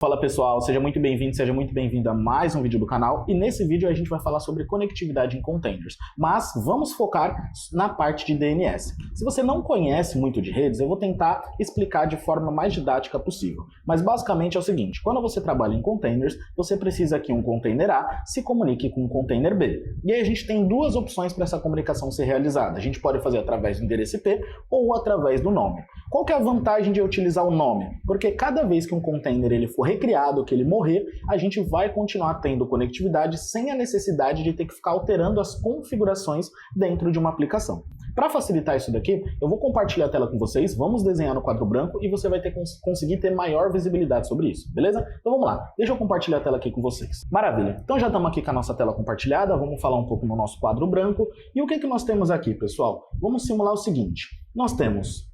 Fala pessoal, seja muito bem-vindo, seja muito bem-vinda a mais um vídeo do canal e nesse vídeo a gente vai falar sobre conectividade em containers, mas vamos focar na parte de DNS. Se você não conhece muito de redes, eu vou tentar explicar de forma mais didática possível, mas basicamente é o seguinte, quando você trabalha em containers, você precisa que um container A se comunique com um container B, e aí a gente tem duas opções para essa comunicação ser realizada, a gente pode fazer através do endereço IP ou através do nome. Qual que é a vantagem de utilizar o nome? Porque cada vez que um container ele for recriado, que ele morrer, a gente vai continuar tendo conectividade sem a necessidade de ter que ficar alterando as configurações dentro de uma aplicação. Para facilitar isso daqui, eu vou compartilhar a tela com vocês, vamos desenhar no quadro branco e você vai conseguir ter maior visibilidade sobre isso, beleza? Então vamos lá, deixa eu compartilhar a tela aqui com vocês. Maravilha, então já estamos aqui com a nossa tela compartilhada, vamos falar um pouco no nosso quadro branco. E o que nós temos aqui, pessoal? Vamos simular o seguinte, nós temos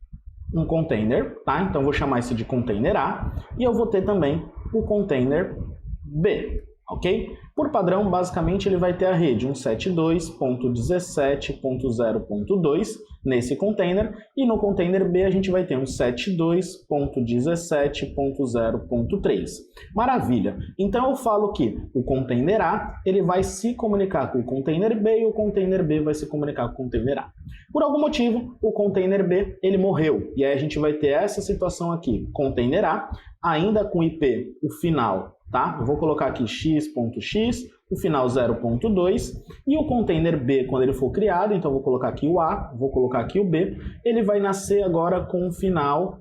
um container, tá? Então vou chamar esse de container A e eu vou ter também o container B, ok? Por padrão, basicamente ele vai ter a rede 172.17.0.2 nesse container e no container B a gente vai ter 172.17.0.3. Maravilha! Então eu falo que o container A ele vai se comunicar com o container B e o container B vai se comunicar com o container A. Por algum motivo, o container B ele morreu e aí a gente vai ter essa situação aqui, container A, ainda com IP, o final, tá? Eu vou colocar aqui x.x, o final 0.2, e o container B, quando ele for criado, então eu vou colocar aqui o A, vou colocar aqui o B, ele vai nascer agora com o final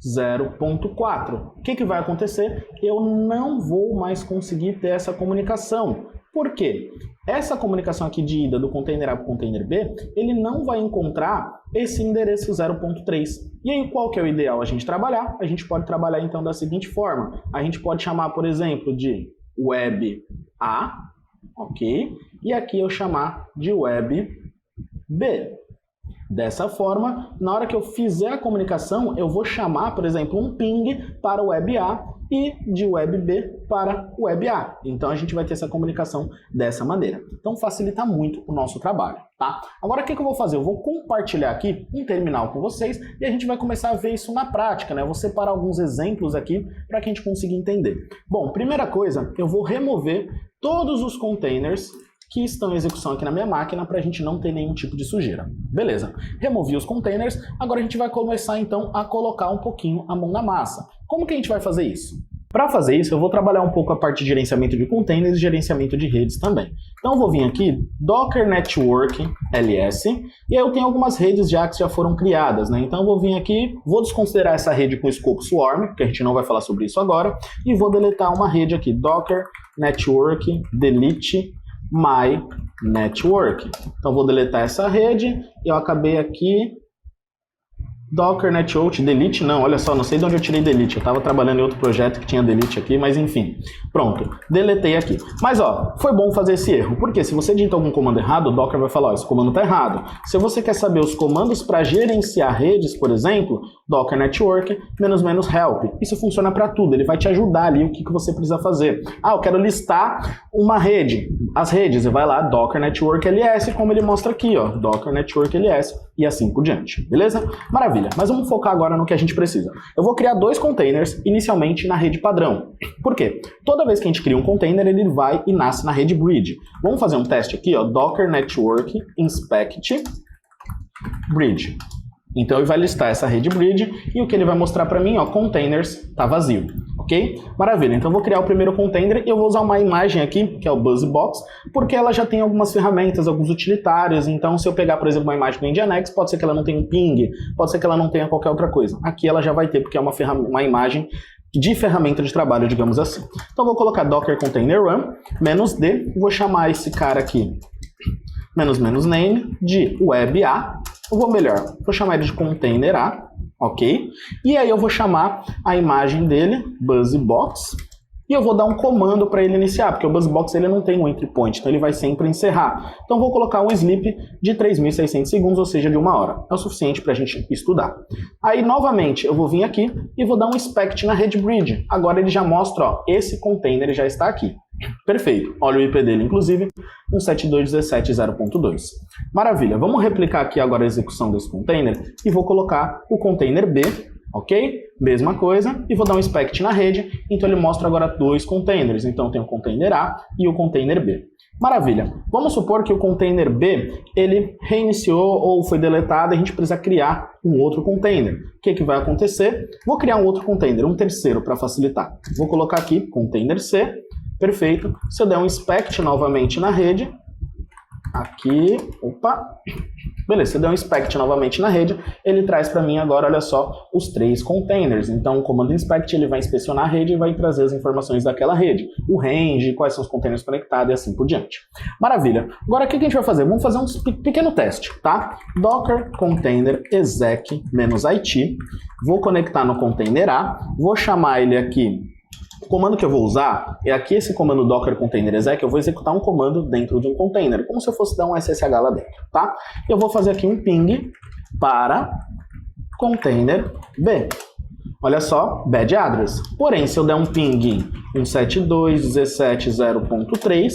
0.4. O que vai acontecer? Eu não vou mais conseguir ter essa comunicação. Por quê? Essa comunicação aqui de ida do container A para o container B, ele não vai encontrar esse endereço 0.3. E aí, qual que é o ideal a gente trabalhar? A gente pode trabalhar então da seguinte forma. A gente pode chamar, por exemplo, de web A, ok? E aqui eu chamar de web B. Dessa forma, na hora que eu fizer a comunicação, eu vou chamar, por exemplo, um ping para o web A e de web B para web A. Então a gente vai ter essa comunicação dessa maneira. Então facilita muito o nosso trabalho, tá? Agora o que eu vou fazer? Eu vou compartilhar aqui um terminal com vocês e a gente vai começar a ver isso na prática, né? Eu vou separar alguns exemplos aqui para que a gente consiga entender. Bom, primeira coisa, eu vou remover todos os containers que estão em execução aqui na minha máquina para a gente não ter nenhum tipo de sujeira. Beleza, removi os containers, agora a gente vai começar então a colocar um pouquinho a mão na massa. Como que a gente vai fazer isso? Para fazer isso, eu vou trabalhar um pouco a parte de gerenciamento de containers e gerenciamento de redes também. Então eu vou vir aqui, Docker Network LS, e aí eu tenho algumas redes já que já foram criadas, né? Então eu vou vir aqui, vou desconsiderar essa rede com escopo Swarm, porque a gente não vai falar sobre isso agora, e vou deletar uma rede aqui, Docker Network Delete My Network. Então vou deletar essa rede, eu acabei aqui, Docker Network, delete não, olha só, não sei de onde eu tirei delete, eu estava trabalhando em outro projeto que tinha delete aqui, mas enfim, pronto, deletei aqui. Mas ó, foi bom fazer esse erro, porque se você digita algum comando errado, o Docker vai falar, ó, esse comando está errado. Se você quer saber os comandos para gerenciar redes, por exemplo, Docker Network, -- help, isso funciona para tudo, ele vai te ajudar ali o que você precisa fazer. Ah, eu quero listar uma rede, as redes, você vai lá, Docker Network LS, como ele mostra aqui, ó, Docker Network LS, e assim por diante, beleza? Maravilha. Mas vamos focar agora no que a gente precisa. Eu vou criar dois containers inicialmente na rede padrão. Por quê? Toda vez que a gente cria um container, ele vai e nasce na rede bridge. Vamos fazer um teste aqui, ó, Docker Network Inspect Bridge. Então ele vai listar essa rede bridge e o que ele vai mostrar para mim, ó, containers tá vazio, ok? Maravilha, então eu vou criar o primeiro container e eu vou usar uma imagem aqui, que é o BuzzBox, porque ela já tem algumas ferramentas, alguns utilitários, então se eu pegar, por exemplo, uma imagem do Nginx, pode ser que ela não tenha um ping, pode ser que ela não tenha qualquer outra coisa. Aqui ela já vai ter, porque é uma imagem de ferramenta de trabalho, digamos assim. Então eu vou colocar Docker Container Run, -d, vou chamar esse cara aqui, --name, de web A, vou chamar ele de container A, ok? E aí eu vou chamar a imagem dele, BuzzBox, e eu vou dar um comando para ele iniciar, porque o BuzzBox ele não tem um entry point, então ele vai sempre encerrar. Então vou colocar um sleep de 3.600 segundos, ou seja, de 1 hora. É o suficiente para a gente estudar. Aí, novamente, eu vou vir aqui e vou dar um inspect na rede bridge. Agora ele já mostra, ó, esse container já está aqui. Perfeito. Olha o IP dele, inclusive, 172.17.0.2. Maravilha. Vamos replicar aqui agora a execução desse container e vou colocar o container B ok? Mesma coisa, e vou dar um inspect na rede, então ele mostra agora 2 containers, então tem o container A e o container B. Maravilha, vamos supor que o container B, ele reiniciou ou foi deletado e a gente precisa criar um outro container. O que vai acontecer? Vou criar um outro container, um terceiro para facilitar. Vou colocar aqui container C, perfeito. Se eu der um inspect novamente na rede, aqui, opa, beleza, se eu der um inspect novamente na rede, ele traz para mim agora, olha só, os 3 containers. Então o comando inspect ele vai inspecionar a rede e vai trazer as informações daquela rede, o range, quais são os containers conectados e assim por diante. Maravilha. Agora o que a gente vai fazer? Vamos fazer um pequeno teste, tá? Docker container exec -it, vou conectar no container A, vou chamar ele aqui. O comando que eu vou usar é aqui esse comando docker container exec, eu vou executar um comando dentro de um container, como se eu fosse dar um SSH lá dentro, tá? Eu vou fazer aqui um ping para container B. Olha só, bad address. Porém, se eu der um ping 172.17.0.3,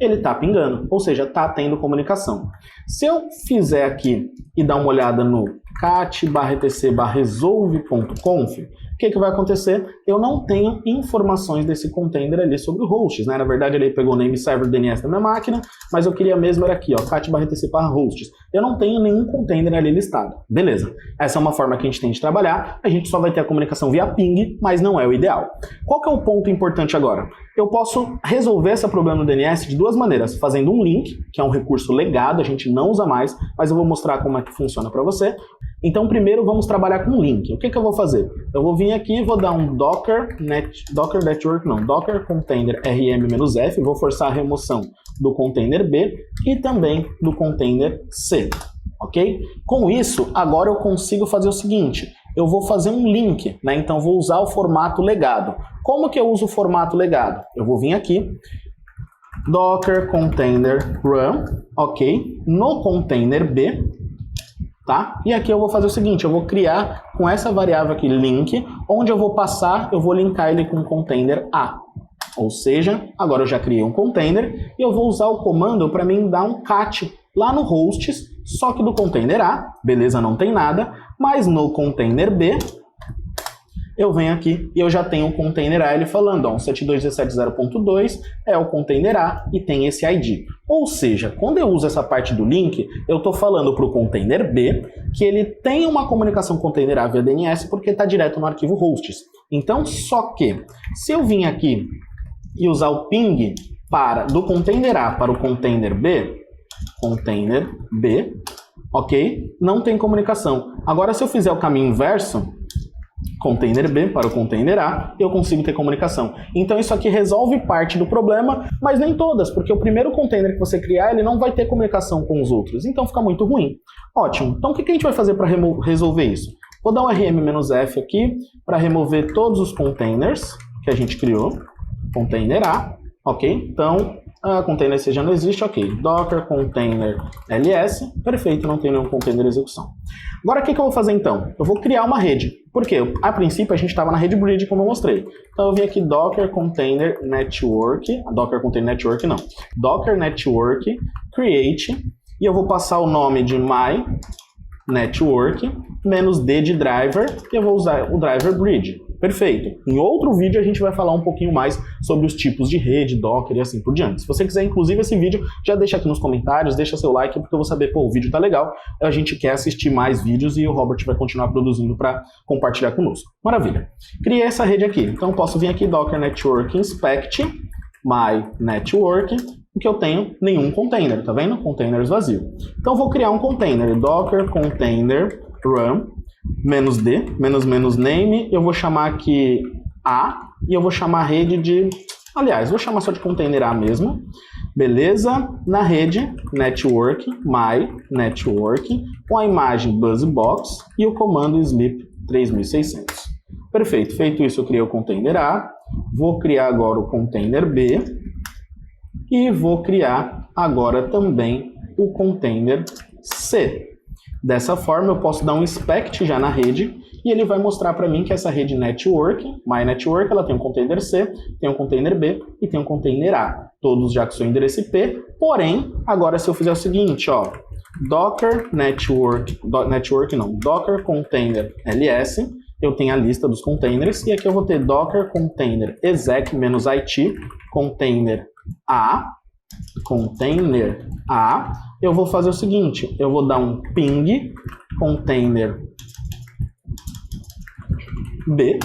ele está pingando, ou seja, está tendo comunicação. Se eu fizer aqui e dar uma olhada no cat/etc/resolve.conf, o que vai acontecer? Eu não tenho informações desse container ali sobre o hosts, né? Na verdade, ele pegou o name server DNS da minha máquina, mas eu queria mesmo era aqui, ó, cat/etc/hosts. Eu não tenho nenhum container ali listado. Beleza. Essa é uma forma que a gente tem de trabalhar. A gente só vai ter a comunicação via ping, mas não é o ideal. Qual que é o ponto importante agora? Eu posso resolver esse problema no DNS de 2 maneiras. Fazendo um link, que é um recurso legado, a gente não usa mais, mas eu vou mostrar como é que funciona para você. Então, primeiro vamos trabalhar com link. O que eu vou fazer? Eu vou vir aqui e vou dar um docker container rm-f, vou forçar a remoção do container B e também do container C, ok? Com isso, agora eu consigo fazer o seguinte, eu vou fazer um link, né? Então vou usar o formato legado. Como que eu uso o formato legado? Eu vou vir aqui, docker container run, ok? No container B, tá? E aqui eu vou fazer o seguinte, eu vou criar com essa variável aqui, link, onde eu vou passar, eu vou linkar ele com o container A. Ou seja, agora eu já criei um container e eu vou usar o comando para mim dar um cat lá no hosts, só que do container A, beleza, não tem nada, mas no container B, eu venho aqui e eu já tenho o container A ele falando, ó, 172.17.0.2 é o container A e tem esse ID. Ou seja, quando eu uso essa parte do link, eu estou falando para o container B que ele tem uma comunicação container A via DNS porque está direto no arquivo hosts. Então, só que, se eu vim aqui e usar o ping do container A para o container B, ok? Não tem comunicação. Agora, se eu fizer o caminho inverso, container B para o container A, eu consigo ter comunicação. Então isso aqui resolve parte do problema, mas nem todas, porque o primeiro container que você criar, ele não vai ter comunicação com os outros, então fica muito ruim. Ótimo, então o que a gente vai fazer para resolver isso? Vou dar um rm-f aqui para remover todos os containers que a gente criou, container A, ok? Então, a container C já não existe, ok. Docker container ls, perfeito, não tem nenhum container de execução. Agora o que eu vou fazer então? Eu vou criar uma rede, porque a princípio a gente estava na rede bridge, como eu mostrei. Então eu vim aqui Docker container network, Docker container network não, Docker network create, e eu vou passar o nome de my network -d de driver, e eu vou usar o driver bridge. Perfeito. Em outro vídeo a gente vai falar um pouquinho mais sobre os tipos de rede, Docker e assim por diante. Se você quiser, inclusive, esse vídeo, já deixa aqui nos comentários, deixa seu like, porque eu vou saber, pô, o vídeo tá legal, a gente quer assistir mais vídeos e o Robert vai continuar produzindo para compartilhar conosco. Maravilha. Criei essa rede aqui. Então posso vir aqui, Docker Network Inspect, My Network, que eu tenho nenhum container, tá vendo? Containers vazio. Então vou criar um container, Docker Container Run, -d, -name, eu vou chamar aqui A, e eu vou chamar a rede de, aliás, vou chamar só de container A mesmo, beleza? Na rede, network, my network, com a imagem buzzbox e o comando sleep 3600. Perfeito, feito isso eu criei o container A, vou criar agora o container B, e vou criar agora também o container C. Dessa forma, eu posso dar um inspect já na rede e ele vai mostrar para mim que essa rede network, my network, ela tem um container C, tem um container B e tem um container A. Todos já com seu endereço IP, porém, agora se eu fizer o seguinte, ó, Docker network, Docker container ls, eu tenho a lista dos containers, e aqui eu vou ter docker container exec-it container A, eu vou fazer o seguinte, eu vou dar um ping container B,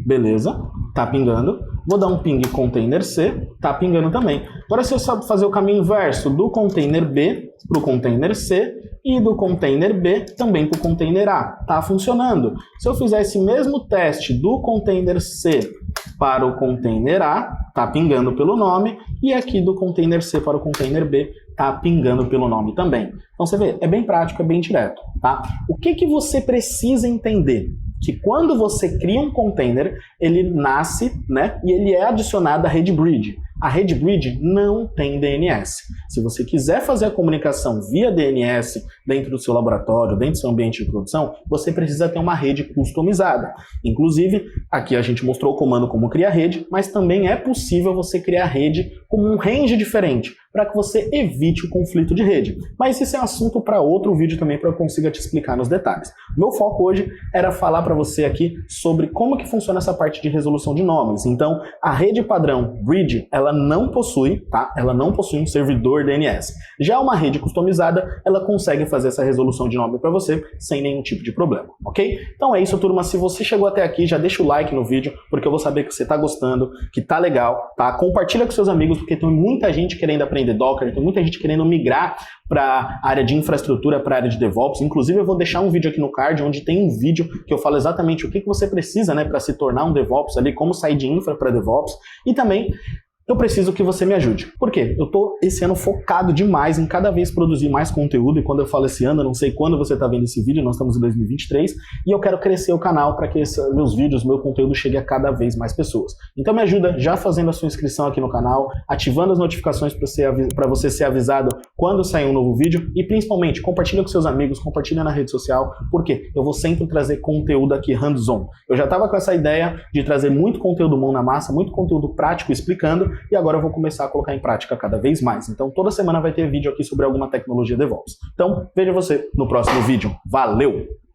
beleza, tá pingando. Vou dar um ping container C, tá pingando também. Agora você sabe fazer o caminho inverso do container B para o container C e do container B também para o container A. Tá funcionando. Se eu fizer esse mesmo teste do container C para o container A, tá pingando pelo nome, e aqui do container C para o container B, tá pingando pelo nome também. Então você vê, é bem prático, é bem direto, tá? O que você precisa entender? Que quando você cria um container, ele nasce, né, e ele é adicionado à rede bridge. A rede bridge não tem DNS. Se você quiser fazer a comunicação via DNS dentro do seu laboratório, dentro do seu ambiente de produção, você precisa ter uma rede customizada. Inclusive, aqui a gente mostrou o comando como criar rede, mas também é possível você criar rede com um range diferente, para que você evite o conflito de rede. Mas isso é assunto para outro vídeo também, para eu consiga te explicar nos detalhes. O meu foco hoje era falar para você aqui sobre como que funciona essa parte de resolução de nomes. Então, a rede padrão Bridge, ela não possui, tá? Ela não possui um servidor DNS. Já uma rede customizada, ela consegue fazer essa resolução de nome para você sem nenhum tipo de problema, ok? Então é isso, turma. Se você chegou até aqui, já deixa o like no vídeo, porque eu vou saber que você tá gostando, que tá legal, tá? Compartilha com seus amigos, porque tem muita gente querendo aprender Docker, tem muita gente querendo migrar para a área de infraestrutura, para a área de DevOps. Inclusive, eu vou deixar um vídeo aqui no card, onde tem um vídeo que eu falo exatamente o que você precisa, né, para se tornar um DevOps ali, como sair de infra para DevOps. E também eu preciso que você me ajude. Por quê? Eu tô esse ano focado demais em cada vez produzir mais conteúdo, e quando eu falo esse ano, eu não sei quando você está vendo esse vídeo, nós estamos em 2023, e eu quero crescer o canal para que meus vídeos, meu conteúdo chegue a cada vez mais pessoas. Então me ajuda já fazendo a sua inscrição aqui no canal, ativando as notificações para você ser avisado quando sair um novo vídeo, e principalmente compartilha com seus amigos, compartilha na rede social, porque eu vou sempre trazer conteúdo aqui hands-on. Eu já estava com essa ideia de trazer muito conteúdo mão na massa, muito conteúdo prático explicando, e agora eu vou começar a colocar em prática cada vez mais. Então toda semana vai ter vídeo aqui sobre alguma tecnologia DevOps. Então veja você no próximo vídeo. Valeu!